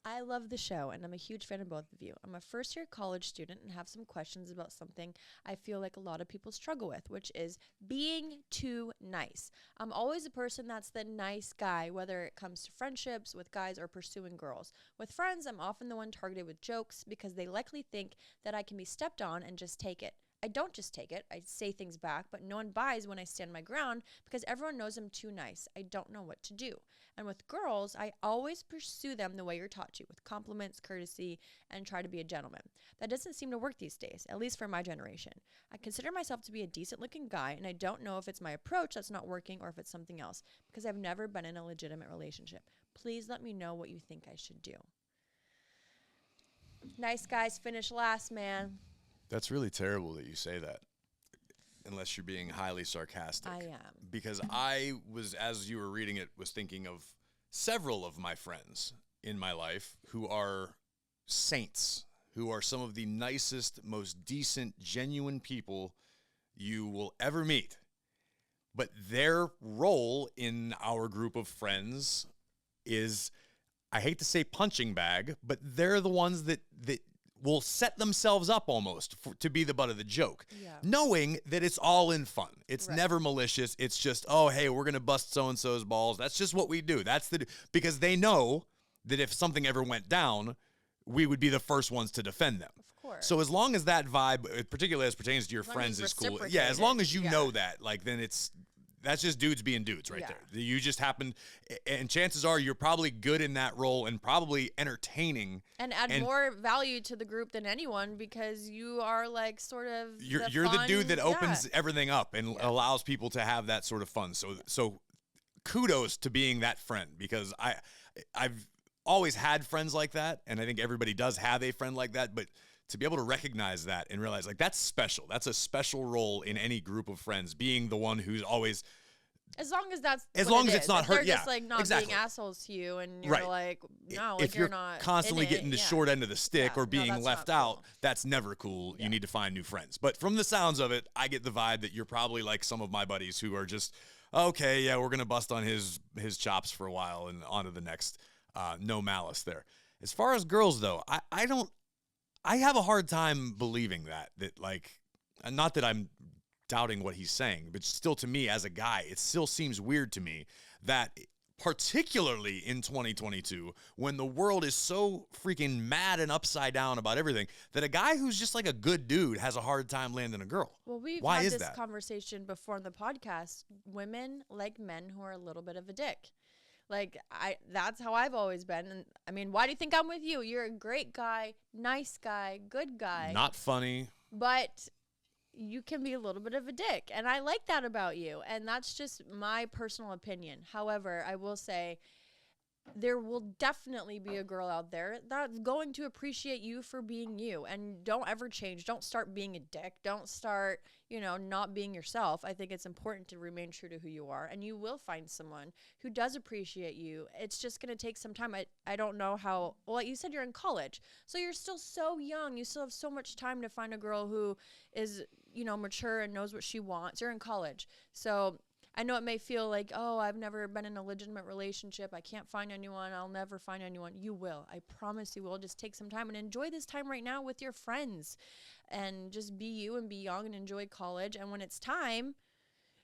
I love the show, and I'm a huge fan of both of you. I'm a first-year college student and have some questions about something I feel like a lot of people struggle with, which is being too nice. I'm always a person that's the nice guy, whether it comes to friendships with guys or pursuing girls. With friends, I'm often the one targeted with jokes because they likely think that I can be stepped on and just take it. I don't just take it. I say things back, but no one buys when I stand my ground because everyone knows I'm too nice. I don't know what to do. And with girls, I always pursue them the way you're taught to, with compliments, courtesy, and try to be a gentleman. That doesn't seem to work these days, at least for my generation. I consider myself to be a decent-looking guy, and I don't know if it's my approach that's not working or if it's something else, because I've never been in a legitimate relationship. Please let me know what you think I should do. Nice guys finish last, man. That's really terrible that you say that, unless you're being highly sarcastic. I am. Because I was, as you were reading it, was thinking of several of my friends in my life who are saints, who are some of the nicest, most decent, genuine people you will ever meet. But their role in our group of friends is, I hate to say punching bag, but they're the ones that will set themselves up almost to be the butt of the joke, knowing that it's all in fun. It's never malicious. It's just, oh, hey, we're going to bust so-and-so's balls. That's just what we do. Because they know that if something ever went down, we would be the first ones to defend them. Of course. So as long as that vibe, particularly as pertains to your friends, is cool. Yeah, as long as you know that, like, then that's just dudes being dudes right there. You just happen, and chances are you're probably good in that role and probably entertaining. And add more value to the group than anyone because you are like sort of You're the dude that opens everything up and allows people to have that sort of fun. So kudos to being that friend, because I've always had friends like that, and I think everybody does have a friend like that, but to be able to recognize that and realize, like, that's special. That's a special role in any group of friends, being the one who's always... As long as that's as long as it's not hurt, they're just like not being assholes to you, and you're like, no, like if you're not constantly getting the short end of the stick or being that's left not out, cool. that's never cool. You need to find new friends. But from the sounds of it, I get the vibe that you're probably like some of my buddies who are just, okay, yeah, we're gonna bust on his chops for a while and on to the next. No malice there. As far as girls though, I have a hard time believing that like, not that I'm doubting what he's saying, but still, to me as a guy, it still seems weird to me that particularly in 2022, when the world is so freaking mad and upside down about everything, that a guy who's just like a good dude has a hard time landing a girl. Well, we've Why had is this that? conversation before on the podcast. Women like men who are a little bit of a dick. Like, that's how I've always been. And I mean, why do you think I'm with you? You're a great guy, nice guy, good guy. Not funny. But you can be a little bit of a dick. And I like that about you. And that's just my personal opinion. However, I will say there will definitely be a girl out there that's going to appreciate you for being you. And don't ever change. Don't start being a dick. Don't start, not being yourself. I think it's important to remain true to who you are. And you will find someone who does appreciate you. It's just going to take some time. I don't know how, well, you said you're in college. So you're still so young. You still have so much time to find a girl who is, mature and knows what she wants. You're in college. So I know it may feel like, oh, I've never been in a legitimate relationship. I can't find anyone. I'll never find anyone. You will. I promise you will. Just take some time and enjoy this time right now with your friends and just be you and be young and enjoy college. And when it's time,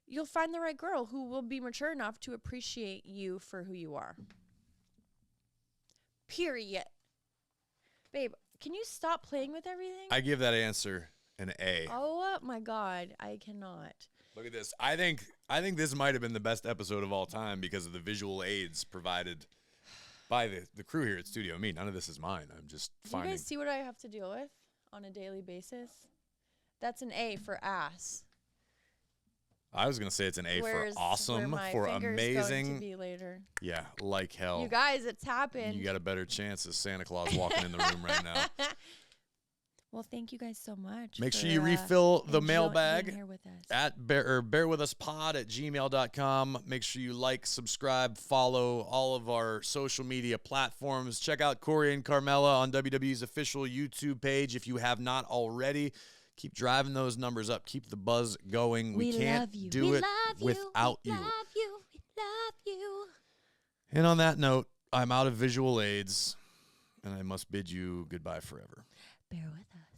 you'll find the right girl who will be mature enough to appreciate you for who you are. Period. Babe, can you stop playing with everything? I give that answer an A. Oh, my God. I cannot. Look at this. I think this might have been the best episode of all time because of the visual aids provided by the crew here at Studio Me. None of this is mine. I'm just finding. You guys see what I have to deal with on a daily basis? That's an A for ass. I was gonna say it's an A Where's for awesome, where my for finger's amazing. Going to be later. Yeah, like hell. You guys, it's happened. You got a better chance of Santa Claus walking in the room right now. Well, thank you guys so much. Make sure you refill the mailbag here with us. at bearwithUsPod@gmail.com. Make sure you like, subscribe, follow all of our social media platforms. Check out Corey and Carmela on WWE's official YouTube page if you have not already. Keep driving those numbers up. Keep the buzz going. We can't do it without you. We love you. We love you. And on that note, I'm out of visual aids, and I must bid you goodbye forever. Bear with us.